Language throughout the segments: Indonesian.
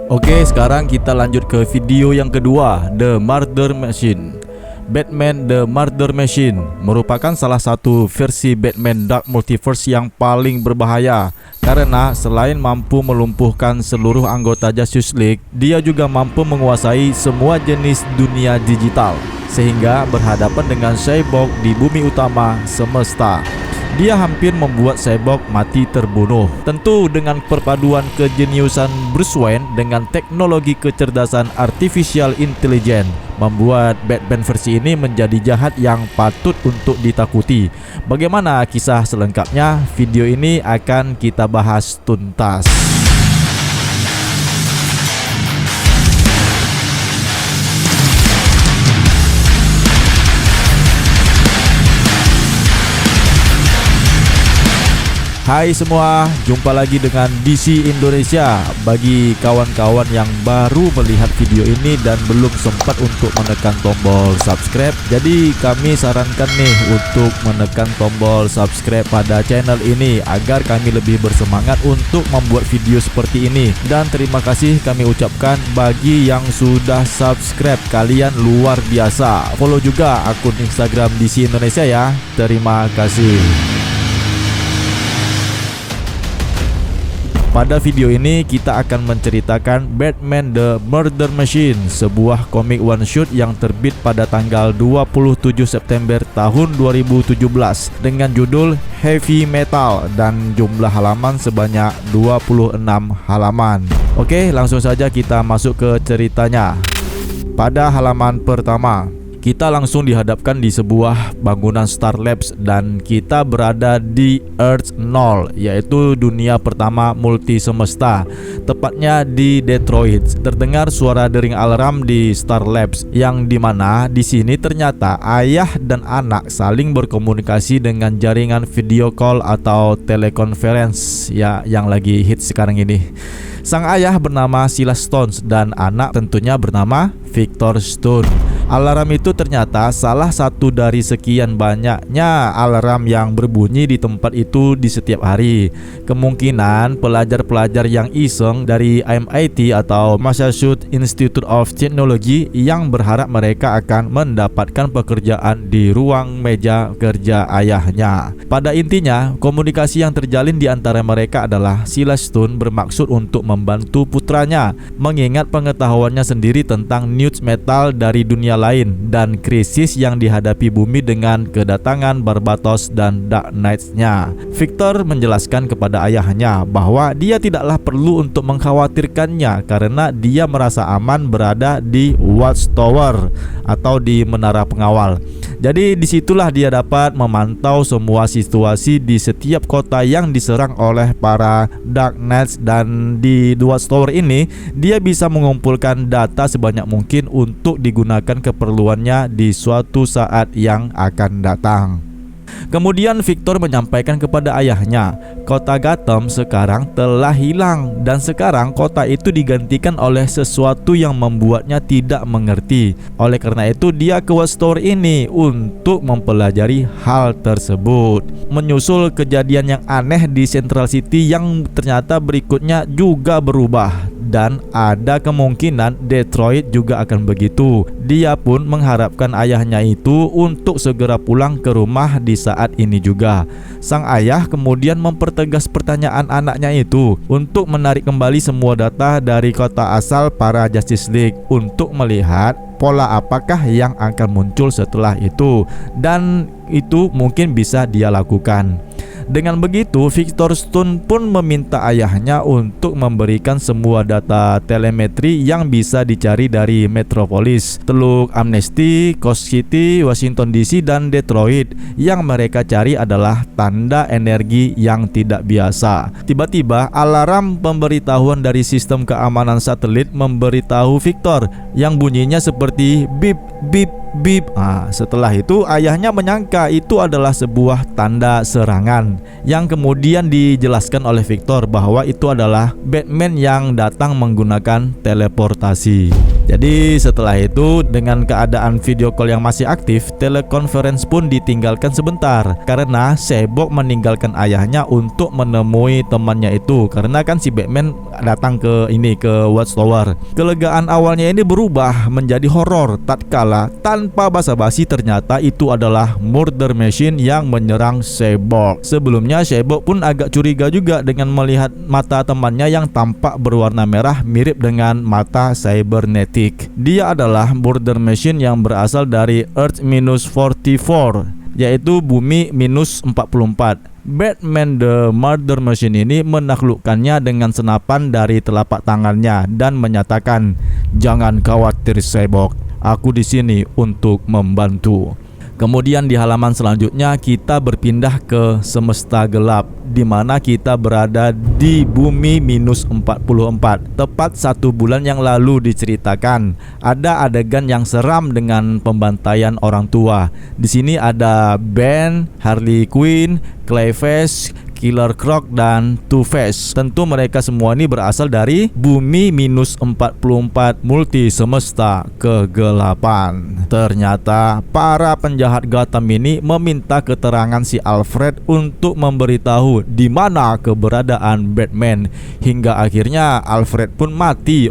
Oke, sekarang kita lanjut ke video yang kedua, The Murder Machine. Batman The Murder Machine merupakan salah satu versi Batman Dark Multiverse yang paling berbahaya karena selain mampu melumpuhkan seluruh anggota Justice League, dia juga mampu menguasai semua jenis dunia digital sehingga berhadapan dengan Cyborg di bumi utama semesta. Dia hampir membuat Cyborg mati terbunuh. Tentu dengan perpaduan kejeniusan Bruce Wayne dengan teknologi kecerdasan artificial intelligence membuat Batman versi ini menjadi jahat yang patut untuk ditakuti. Bagaimana kisah selengkapnya? Video ini akan kita bahas tuntas. Hai semua, jumpa lagi dengan DC Indonesia. Bagi kawan-kawan yang baru melihat video ini dan belum sempat untuk menekan tombol subscribe, jadi kami sarankan nih untuk menekan tombol subscribe pada channel ini agar kami lebih bersemangat untuk membuat video seperti ini. Dan terima kasih kami ucapkan bagi yang sudah subscribe, kalian luar biasa. Follow juga akun Instagram DC Indonesia ya. Terima kasih. Pada video ini kita akan menceritakan Batman The Murder Machine, sebuah komik one shot yang terbit pada tanggal 27 September tahun 2017 dengan judul Heavy Metal dan jumlah halaman sebanyak 26 halaman. Oke, langsung saja kita masuk ke ceritanya. Pada halaman pertama, kita langsung dihadapkan di sebuah bangunan Star Labs dan kita berada di Earth 0, yaitu dunia pertama multi semesta, tepatnya di Detroit. Terdengar suara dering alarm di Star Labs yang dimana di sini ternyata ayah dan anak saling berkomunikasi dengan jaringan video call atau telekonferensi ya yang lagi hits sekarang ini. Sang ayah bernama Silas Stone dan anak tentunya bernama Victor Stone. Alarm itu ternyata salah satu dari sekian banyaknya alarm yang berbunyi di tempat itu di setiap hari. Kemungkinan pelajar-pelajar yang iseng dari MIT atau Massachusetts Institute of Technology yang berharap mereka akan mendapatkan pekerjaan di ruang meja kerja ayahnya. Pada intinya, komunikasi yang terjalin di antara mereka adalah Silas Stone bermaksud untuk membantu putranya mengingat pengetahuannya sendiri tentang news metal dari dunia lain dan krisis yang dihadapi bumi dengan kedatangan Barbatos dan Dark Knights-nya. Victor menjelaskan kepada ayahnya bahwa dia tidaklah perlu untuk mengkhawatirkannya karena dia merasa aman berada di Watchtower atau di menara pengawal. Jadi disitulah dia dapat memantau semua situasi di setiap kota yang diserang oleh para Dark Knights, dan di Watchtower ini dia bisa mengumpulkan data sebanyak mungkin untuk digunakan keperluannya di suatu saat yang akan datang. Kemudian Victor menyampaikan kepada ayahnya, kota Gotham sekarang telah hilang dan sekarang kota itu digantikan oleh sesuatu yang membuatnya tidak mengerti. Oleh karena itu dia ke Watchtower ini untuk mempelajari hal tersebut. Menyusul kejadian yang aneh di Central City yang ternyata berikutnya juga berubah, dan ada kemungkinan Detroit juga akan begitu. Dia pun mengharapkan ayahnya itu untuk segera pulang ke rumah di saat ini juga. Sang ayah kemudian mempertegas pertanyaan anaknya itu untuk menarik kembali semua data dari kota asal para Justice League untuk melihat pola apakah yang akan muncul setelah itu, dan itu mungkin bisa dia lakukan. Dengan begitu, Victor Stone pun meminta ayahnya untuk memberikan semua data telemetri yang bisa dicari dari Metropolis, Teluk Amnesty, Coast City, Washington DC, dan Detroit. Yang mereka cari adalah tanda energi yang tidak biasa. Tiba-tiba, alarm pemberitahuan dari sistem keamanan satelit memberitahu Victor yang bunyinya seperti bip, bip, bip. Setelah itu ayahnya menyangka itu adalah sebuah tanda serangan, yang kemudian dijelaskan oleh Victor bahwa itu adalah Batman yang datang menggunakan teleportasi. Jadi setelah itu, dengan keadaan video call yang masih aktif, telekonferensi pun ditinggalkan sebentar karena Cyborg meninggalkan ayahnya untuk menemui temannya itu, karena kan si Batman datang ke Watchtower. Kelegaan awalnya ini berubah menjadi horor tatkala tanpa basa-basi ternyata itu adalah Murder Machine yang menyerang Cyborg. Sebelumnya Cyborg pun agak curiga juga dengan melihat mata temannya yang tampak berwarna merah mirip dengan mata cybernetic. Dia adalah Murder Machine yang berasal dari Earth-44, yaitu bumi -44. Batman the Murder Machine ini menaklukkannya dengan senapan dari telapak tangannya dan menyatakan, "Jangan khawatir Cyborg, aku di sini untuk membantu." Kemudian di halaman selanjutnya kita berpindah ke semesta gelap, di mana kita berada di bumi -44. Tepat 1 bulan yang lalu diceritakan ada adegan yang seram dengan pembantaian orang tua. Di sini ada Ben, Harley Quinn, Clayface, Killer Croc, dan Two-Face. Tentu mereka semua ini berasal dari bumi -44 multi semesta kegelapan. Ternyata para penjahat Gotham ini meminta keterangan si Alfred untuk memberitahu di mana keberadaan Batman, hingga akhirnya Alfred pun mati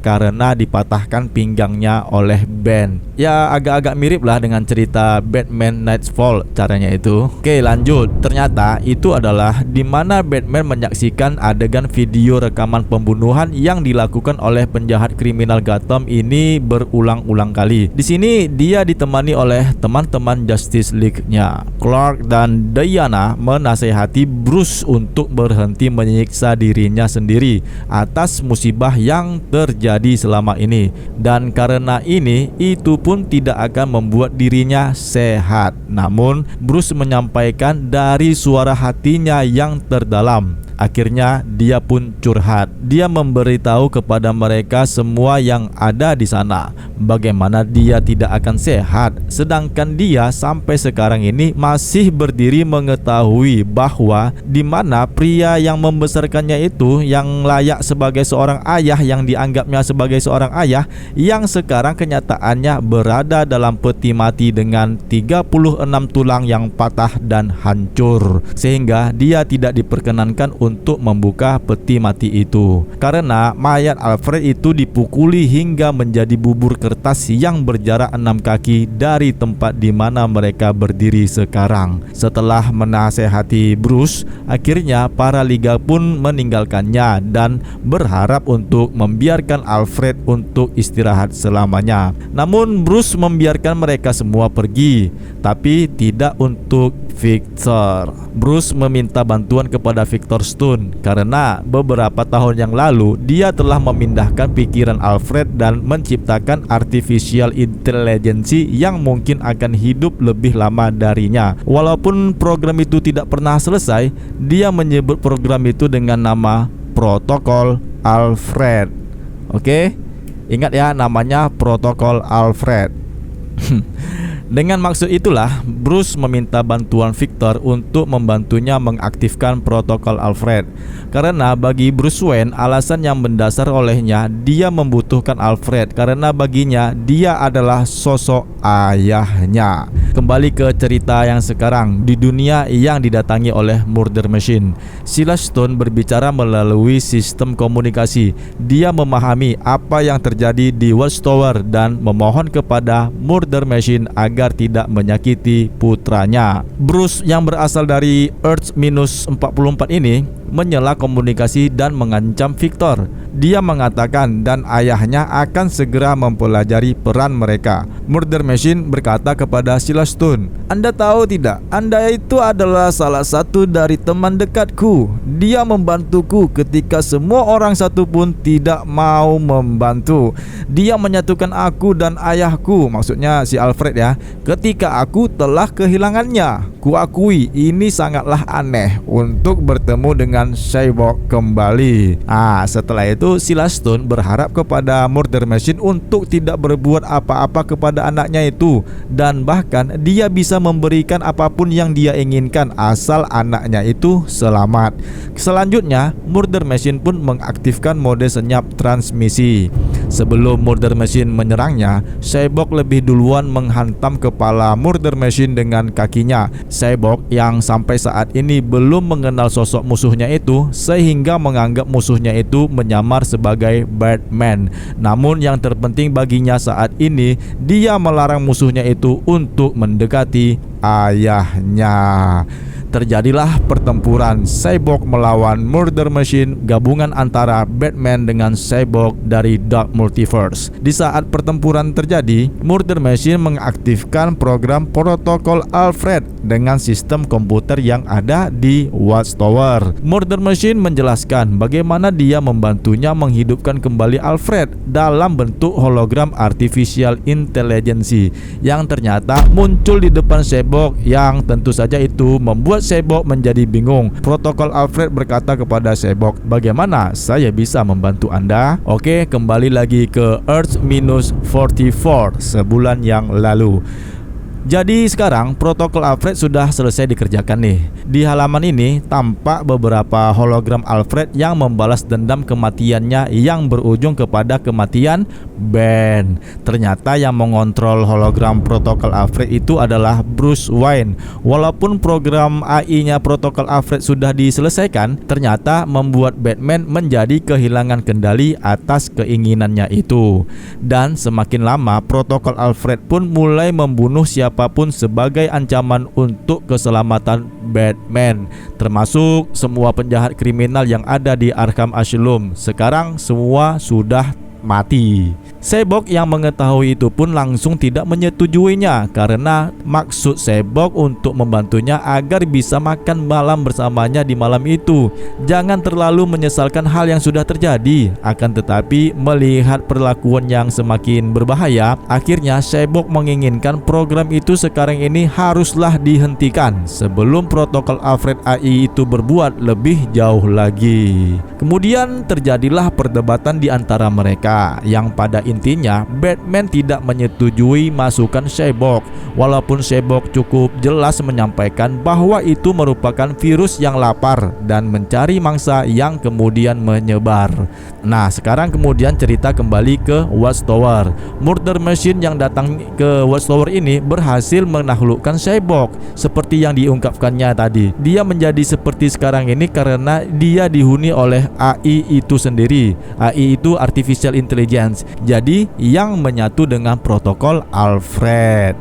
karena dipatahkan pinggangnya oleh Ben. Ya agak-agak mirip lah dengan cerita Batman Nightfall caranya itu. Oke, lanjut. Ternyata itu adalah di mana Batman menyaksikan adegan video rekaman pembunuhan yang dilakukan oleh penjahat kriminal Gotham ini berulang-ulang kali. Di sini dia ditemani oleh teman-teman Justice League-nya. Clark dan Diana menasehati Bruce untuk berhenti menyiksa dirinya sendiri atas musibah yang terjadi selama ini, dan karena ini itu pun tidak akan membuat dirinya sehat. Namun Bruce menyampaikan dari suara hatinya yang terdalam. Akhirnya dia pun curhat. Dia memberitahu kepada mereka semua yang ada di sana bagaimana dia tidak akan sehat, sedangkan dia sampai sekarang ini masih berdiri mengetahui bahwa di mana pria yang membesarkannya itu, yang layak sebagai seorang ayah, yang dianggapnya sebagai seorang ayah, yang sekarang kenyataannya berada dalam peti mati dengan 36 tulang yang patah dan hancur, sehingga dia tidak diperkenankan untuk membuka peti mati itu karena mayat Alfred itu dipukuli hingga menjadi bubur kertas yang berjarak 6 kaki dari tempat di mana mereka berdiri sekarang. Setelah menasehati Bruce, akhirnya para liga pun meninggalkannya dan berharap untuk membiarkan Alfred untuk istirahat selamanya. Namun Bruce membiarkan mereka semua pergi, tapi tidak untuk Victor. Bruce meminta bantuan kepada Victor Stone karena beberapa tahun yang lalu dia telah memindahkan pikiran Alfred dan menciptakan artificial intelligence yang mungkin akan hidup lebih lama darinya. Walaupun program itu tidak pernah selesai, dia menyebut program itu dengan nama Protokol Alfred. Oke? Ingat ya, namanya Protokol Alfred. Dengan maksud itulah Bruce meminta bantuan Victor untuk membantunya mengaktifkan protokol Alfred. Karena bagi Bruce Wayne, alasan yang mendasar olehnya dia membutuhkan Alfred karena baginya dia adalah sosok ayahnya. Kembali ke cerita yang sekarang, di dunia yang didatangi oleh Murder Machine, Silas Stone berbicara melalui sistem komunikasi. Dia memahami apa yang terjadi di Watchtower dan memohon kepada Murder Machine agar tidak menyakiti putranya. Bruce yang berasal dari Earth-44 ini menyela komunikasi dan mengancam Victor. Dia mengatakan dan ayahnya akan segera mempelajari peran mereka. Murder Machine berkata kepada Silas Stone, "Anda tahu tidak, Anda itu adalah salah satu dari teman dekatku. Dia membantuku ketika semua orang satu pun tidak mau membantu. Dia menyatukan aku dan ayahku," maksudnya si Alfred ya, ketika aku telah kehilangannya. Kuakui ini sangatlah aneh untuk bertemu dengan Cyborg kembali. Setelah itu Silas Stone berharap kepada Murder Machine untuk tidak berbuat apa-apa kepada anaknya itu, dan bahkan dia bisa memberikan apapun yang dia inginkan asal anaknya itu selamat. Selanjutnya Murder Machine pun mengaktifkan mode senyap transmisi. Sebelum Murder Machine menyerangnya, Cyborg lebih duluan menghantam kepala Murder Machine dengan kakinya. Cyborg yang sampai saat ini belum mengenal sosok musuhnya itu, sehingga menganggap musuhnya itu menyamar sebagai Batman. Namun yang terpenting baginya saat ini, dia melarang musuhnya itu untuk mendekati ayahnya. Terjadilah pertempuran Cyborg melawan Murder Machine, gabungan antara Batman dengan Cyborg dari Dark Multiverse. Di saat pertempuran terjadi, Murder Machine mengaktifkan program protokol Alfred dengan sistem komputer yang ada di Watchtower. Murder Machine menjelaskan bagaimana dia membantunya menghidupkan kembali Alfred dalam bentuk hologram artificial intelligence yang ternyata muncul di depan Cyborg, yang tentu saja itu membuat Cyborg menjadi bingung. Protokol Alfred berkata kepada Cyborg, "Bagaimana saya bisa membantu Anda?" Oke, kembali lagi ke Earth-44 sebulan yang lalu. Jadi sekarang protokol Alfred sudah selesai dikerjakan nih. Di halaman ini tampak beberapa hologram Alfred yang membalas dendam kematiannya yang berujung kepada kematian Ben. Ternyata yang mengontrol hologram protokol Alfred itu adalah Bruce Wayne. Walaupun program AI-nya protokol Alfred sudah diselesaikan, ternyata membuat Batman menjadi kehilangan kendali atas keinginannya itu. Dan semakin lama protokol Alfred pun mulai membunuh siapapun sebagai ancaman untuk keselamatan Batman, termasuk semua penjahat kriminal yang ada di Arkham Asylum. Sekarang semua sudah mati. Cyborg yang mengetahui itu pun langsung tidak menyetujuinya, karena maksud Cyborg untuk membantunya agar bisa makan malam bersamanya di malam itu. Jangan terlalu menyesalkan hal yang sudah terjadi. Akan tetapi melihat perlakuan yang semakin berbahaya, akhirnya Cyborg menginginkan program itu sekarang ini haruslah dihentikan sebelum protokol Alfred AI itu berbuat lebih jauh lagi. Kemudian terjadilah perdebatan di antara mereka, yang pada intinya Batman tidak menyetujui masukan Cyborg, walaupun Cyborg cukup jelas menyampaikan bahwa itu merupakan virus yang lapar dan mencari mangsa yang kemudian menyebar. Nah, sekarang kemudian cerita kembali ke Watchtower. Murder Machine yang datang ke Watchtower ini berhasil menaklukkan Cyborg seperti yang diungkapkannya tadi. Dia menjadi seperti sekarang ini karena dia dihuni oleh AI itu sendiri. AI itu Artificial Intelligence, jadi yang menyatu dengan protokol Alfred.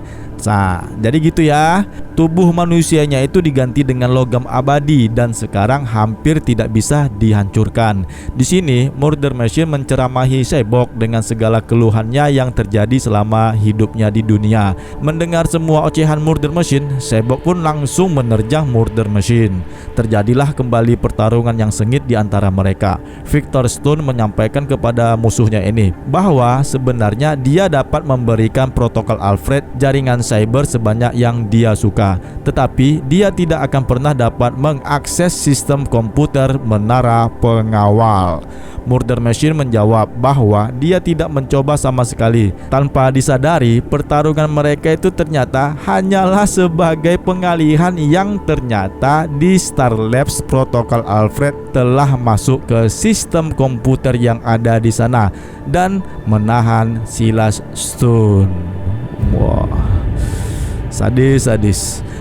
Nah, jadi gitu ya. Tubuh manusianya itu diganti dengan logam abadi dan sekarang hampir tidak bisa dihancurkan. Di sini Murder Machine menceramahi Cyborg dengan segala keluhannya yang terjadi selama hidupnya di dunia. Mendengar semua ocehan Murder Machine, Cyborg pun langsung menerjang Murder Machine. Terjadilah kembali pertarungan yang sengit di antara mereka. Victor Stone menyampaikan kepada musuhnya ini bahwa sebenarnya dia dapat memberikan protokol Alfred jaringan cyber sebanyak yang dia suka, tetapi dia tidak akan pernah dapat mengakses sistem komputer menara pengawal. Murder Machine menjawab bahwa dia tidak mencoba sama sekali. Tanpa disadari, pertarungan mereka itu ternyata hanyalah sebagai pengalihan yang ternyata di Star Labs protokol Alfred telah masuk ke sistem komputer yang ada di sana dan menahan Silas Stone. Wah, sadis.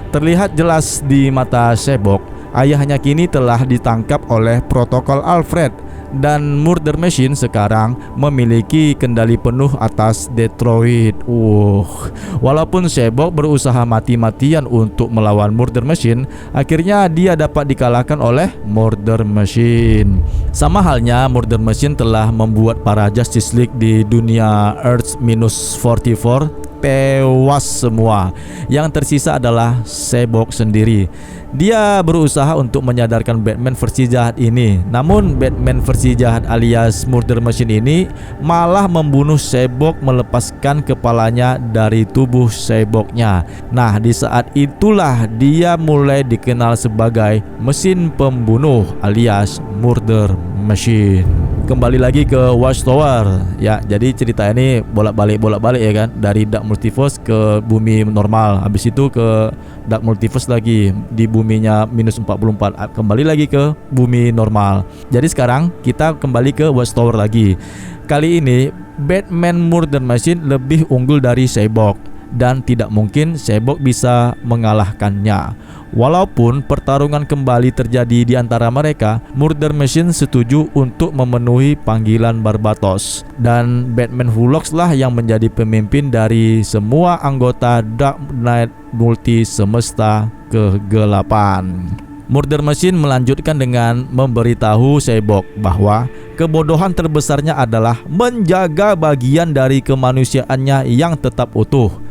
Terlihat jelas di mata Cyborg, ayahnya kini telah ditangkap oleh protokol Alfred dan Murder Machine sekarang memiliki kendali penuh atas Detroit. Walaupun Cyborg berusaha mati-matian untuk melawan Murder Machine, akhirnya dia dapat dikalahkan oleh Murder Machine. Sama halnya Murder Machine telah membuat para Justice League di dunia Earth-44 tewas semua. Yang tersisa adalah Cyborg sendiri. Dia berusaha untuk menyadarkan Batman versi jahat ini. Namun Batman versi jahat alias Murder Machine ini malah membunuh Cyborg, melepaskan kepalanya dari tubuh Cyborgnya. Nah, di saat itulah dia mulai dikenal sebagai mesin pembunuh alias Murder Machine. Kembali lagi ke Watchtower ya. Jadi cerita ini bolak-balik ya kan, dari Dark Multiverse ke bumi normal, habis itu ke Dark Multiverse lagi di buminya -44, kembali lagi ke bumi normal. Jadi sekarang kita kembali ke Watchtower lagi. Kali ini Batman Murder Machine lebih unggul dari Cyborg dan tidak mungkin Cyborg bisa mengalahkannya. Walaupun pertarungan kembali terjadi di antara mereka, Murder Machine setuju untuk memenuhi panggilan Barbatos, dan Batman Hulox lah yang menjadi pemimpin dari semua anggota Dark Knight Multi Semesta Kegelapan. Murder Machine melanjutkan dengan memberitahu Cyborg bahwa kebodohan terbesarnya adalah menjaga bagian dari kemanusiaannya yang tetap utuh.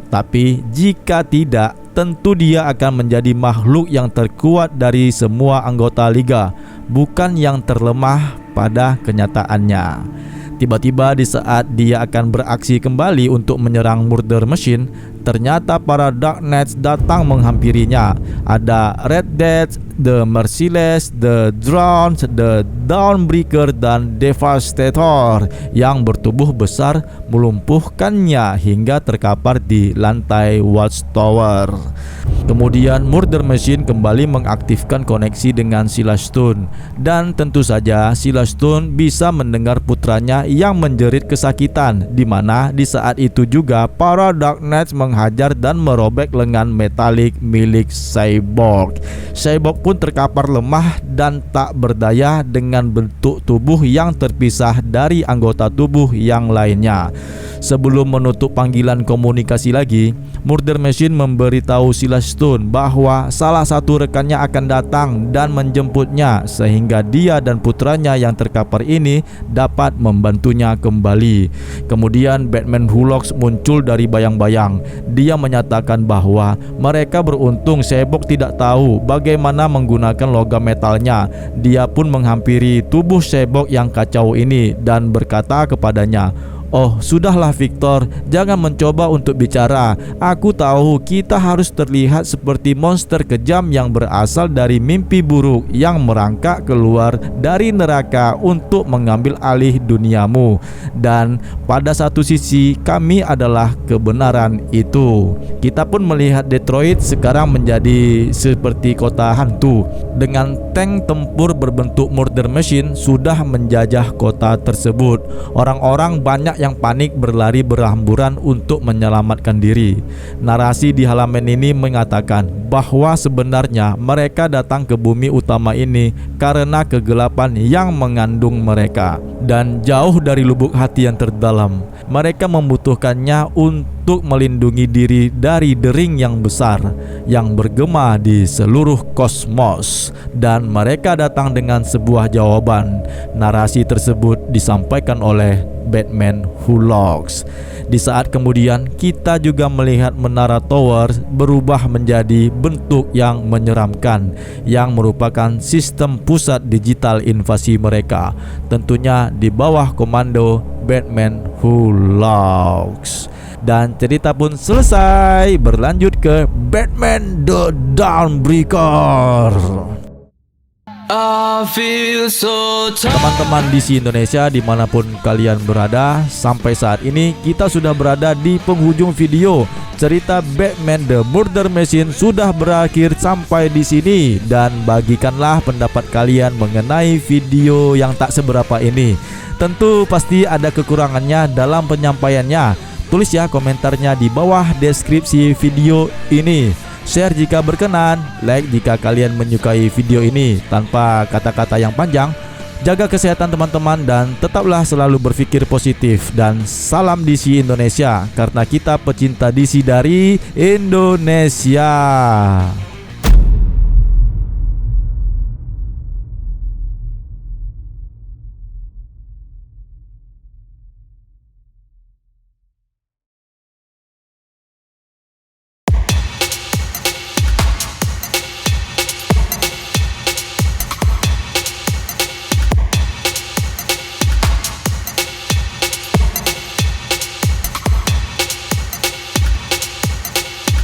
Tapi jika tidak, tentu dia akan menjadi makhluk yang terkuat dari semua anggota Liga, bukan yang terlemah pada kenyataannya. Tiba-tiba di saat dia akan beraksi kembali untuk menyerang Murder Machine, ternyata para Dark Knights datang menghampirinya. Ada Red Death, The Merciless, The Drones, The Dawnbreaker, dan Devastator yang bertubuh besar melumpuhkannya hingga terkapar di lantai Watchtower. Kemudian Murder Machine kembali mengaktifkan koneksi dengan Silas Stone, dan tentu saja Silas Stone bisa mendengar putranya yang menjerit kesakitan, di mana di saat itu juga para Dark Knights menghajar dan merobek lengan metalik milik Cyborg. Cyborg pun terkapar lemah dan tak berdaya dengan bentuk tubuh yang terpisah dari anggota tubuh yang lainnya. Sebelum menutup panggilan komunikasi lagi, Murder Machine memberitahu Silas Stone bahwa salah satu rekannya akan datang dan menjemputnya, sehingga dia dan putranya yang terkapar ini dapat membantunya kembali. Kemudian Batman Hulox muncul dari bayang-bayang. Dia menyatakan bahwa mereka beruntung Cyborg tidak tahu bagaimana menggunakan logam metalnya. Dia pun menghampiri tubuh Cyborg yang kacau ini dan berkata kepadanya, "Oh, sudahlah Victor, jangan mencoba untuk bicara. Aku tahu kita harus terlihat seperti monster kejam yang berasal dari mimpi buruk yang merangkak keluar dari neraka untuk mengambil alih duniamu. Dan pada satu sisi kami adalah kebenaran itu." Kita pun melihat Detroit sekarang menjadi seperti kota hantu, dengan tank tempur berbentuk Murder Machine sudah menjajah kota tersebut. Orang-orang banyak yang panik berlari berhamburan untuk menyelamatkan diri. Narasi di halaman ini mengatakan bahwa sebenarnya mereka datang ke bumi utama ini karena kegelapan yang mengandung mereka, dan jauh dari lubuk hati yang terdalam mereka membutuhkannya untuk melindungi diri dari dering yang besar yang bergema di seluruh kosmos, dan mereka datang dengan sebuah jawaban. Narasi tersebut disampaikan oleh Batman Hulox. Di saat kemudian kita juga melihat Menara Tower berubah menjadi bentuk yang menyeramkan, yang merupakan sistem pusat digital invasi mereka, tentunya di bawah komando Batman Hulox. Dan cerita pun selesai, berlanjut ke Batman The Dawnbreaker. Teman-teman DC Indonesia dimanapun kalian berada, sampai saat ini kita sudah berada di penghujung video. Cerita Batman The Murder Machine sudah berakhir sampai di sini, dan bagikanlah pendapat kalian mengenai video yang tak seberapa ini. Tentu pasti ada kekurangannya dalam penyampaiannya. Tulis ya komentarnya di bawah deskripsi video ini. Share jika berkenan, like jika kalian menyukai video ini tanpa kata-kata yang panjang. Jaga kesehatan teman-teman dan tetaplah selalu berpikir positif. Dan salam DC Indonesia, karena kita pecinta DC dari Indonesia.